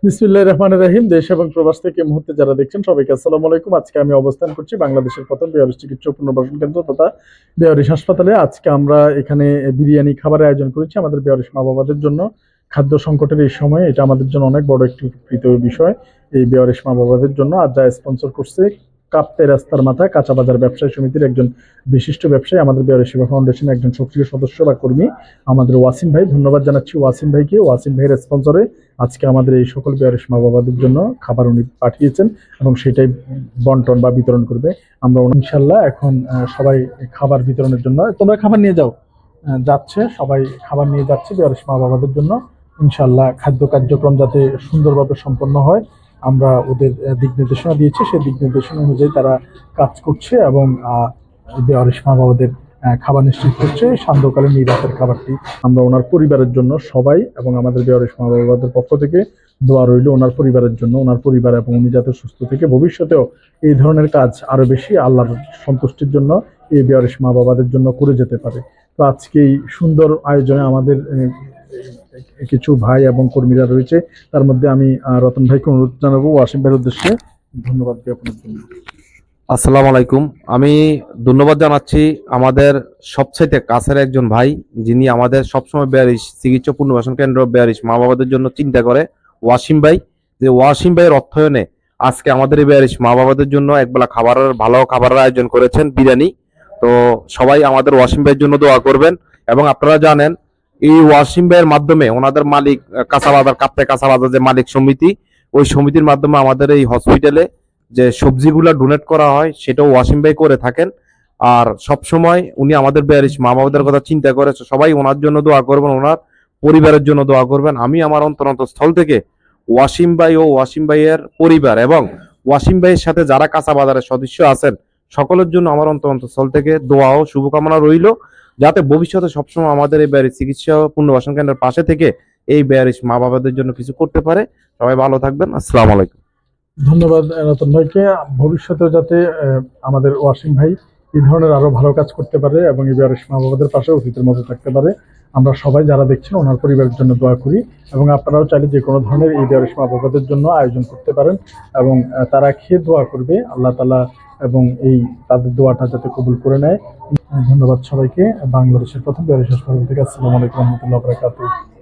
বিসমিল্লাহির রহমানির রহিম। দেশ এবং প্রবাস থেকে এই মুহূর্তে যারা দেখছেন সবাইকে আসসালামু আলাইকুম। আজকে আমি অবস্থান করছি বাংলাদেশের প্রথম বেয়ারিশ চিকিৎসা পুনর্বাসন কেন্দ্র তথা বেয়ারিশ হাসপাতালে। আজকে আমরা এখানে বিরিয়ানি খাবারের আয়োজন করেছি আমাদের বেয়ারিশ মা বাবাদের জন্য। খাদ্য সংকটের এই সময় এটা আমাদের জন্য অনেক বড় একটি উপকৃত বিষয় এই বেয়ারিশ মা বাবাদের জন্য। আর যা স্পন্সর করছে কাপ্তে রাস্তার মাথা কাঁচা বাজার ব্যবসায়ী সমিতির একজন বিশিষ্ট ব্যবসায়ী, আমাদের বেয়ারিশ সেবা ফাউন্ডেশনের একজন সক্রিয় সদস্য বা কর্মী, আমাদের ওয়াসিম ভাই। ধন্যবাদ জানাচ্ছি ওয়াসিম ভাইকে। ওয়াসিম ভাইয়ের স্পন্সরে আজকে আমাদের এই সকল বেয়ারিশ মা বাবাদের জন্য খাবার উনি পাঠিয়েছেন এবং সেটাই বন্টন বা বিতরণ করবে। আমরা ইনশাল্লাহ এখন সবাই খাবার বিতরণের জন্য, তোমরা খাবার নিয়ে যাও, যাচ্ছে সবাই খাবার নিয়ে যাচ্ছে বেয়ারিশ মা বাবাদের জন্য। ইনশাল্লাহ খাদ্য কার্যক্রম যাতে সুন্দরভাবে সম্পন্ন হয় আমরা ওদের দিক নির্দেশনা দিয়েছি, সেই দিক নির্দেশনা অনুযায়ী তারা কাজ করছে এবং বেয়ারিশ মা বাবাদের খাবার নিশ্চিত করছে। সান্ধ্যকালীন এই রাতের খাবারটি আমরা ওনার পরিবারের জন্য সবাই এবং আমাদের বেয়ারিশ মা বাবাদের পক্ষ থেকে দোয়া রইল ওনার পরিবারের জন্য, ওনার পরিবার এবং উনি যাতে সুস্থ থেকে ভবিষ্যতেও এই ধরনের কাজ আরো বেশি আল্লাহর সন্তুষ্টির জন্য এই বেয়ারিশ মা বাবাদের জন্য করে যেতে পারে। তো আজকে এই সুন্দর আয়োজনে আমাদের কিছু ভাই এবং কর্মীরা রয়েছে, তার মধ্যে আমি রতন ভাইকে অনুরোধ জানাবো ওয়াসিম ভাইয়ের উদ্দেশ্যে ধন্যবাদ জ্ঞাপনের জন্য। আসসালামু আলাইকুম। আমি ধন্যবাদ জানাচ্ছি আমাদের সবচাইতে কাছের একজন ভাই, যিনি আমাদের সবসময় বেয়ারিশ চিকিৎসা পুনর্বাসন কেন্দ্র বেয়ারিশ মা বাবাদের জন্য চিন্তা করে, ওয়াসিম ভাই। যে ওয়াসিম ভাইয়ের অর্থায়নে আজকে আমাদের এই বেয়ারিশ মা বাবাদের জন্য একবেলা খাবারের ভালো খাবারের আয়োজন করেছেন, বিরিয়ানি। তো সবাই আমাদের ওয়াসিম ভাইয়ের জন্য দোয়া করবেন। এবং আপনারা জানেন এই ওয়াসিম ভাইয়ের মাধ্যমে ওনাদের মালিক কাঁচা বাজার কাপ্তে কাঁচা বাজার যে মালিক সমিতি, ওই সমিতির মাধ্যমে আমাদের এই হসপিটালে যে সবজিগুলা ডোনেট করা হয় সেটাও ওয়াসিম ভাই করে থাকেন। আর সব সময় উনি আমাদের বেয়ারিশ মা বাবাদের কথা চিন্তা করে, সবাই ওনার জন্য দোয়া করবেন, ওনার পরিবারের জন্য দোয়া করবেন। আমি আমার অন্তরস্থল থেকে ওয়াসিম ভাই ও ওয়াসিম ভাইয়ের পরিবার এবং ওয়াসিম ভাইয়ের সাথে যারা কাঁচা বাজারের সদস্য আছেন সকলের জন্য আমার অন্তরস্থল থেকে দোয়া ও শুভকামনা রইল, যাতে ভবিষ্যতে সবসময় আমাদের এই বেয়ারিশ চিকিৎসা পুনর্বাসন কেন্দ্রের পাশে থেকে এই বেয়ারিশ মা বাবাদের জন্য কিছু করতে পারে। সবাই ভালো থাকবেন। আসসালামু আলাইকুম। ধন্যবাদ রতন ভাইকে। ভবিষ্যতেও যাতে আমাদের ওয়াসিম ভাই এই ধরনের আরো ভালো কাজ করতে পারে এবং এই বেয়ারিশ মা বাবাদের পাশে অতীতের মতো থাকতে পারে, আমরা সবাই যারা দেখছেন ওনার পরিবারের জন্য দোয়া করি। এবং আপনারাও চাইলে যে কোনো ধরনের এই বেয়ারিশ মা বাবাদের জন্য আয়োজন করতে পারেন এবং তারা খেয়ে দোয়া করবে আল্লাহ তাআলা এবং এই তাদের দোয়াটা যাতে কবুল করে নেয়। ধন্যবাদ সবাইকে। বাংলাদেশের প্রথম বেয়ারিশ হাসপাতাল থেকে আসসালামু আলাইকুম ওয়া রাহমাতুল্লাহি ওয়া বারাকাতুহু।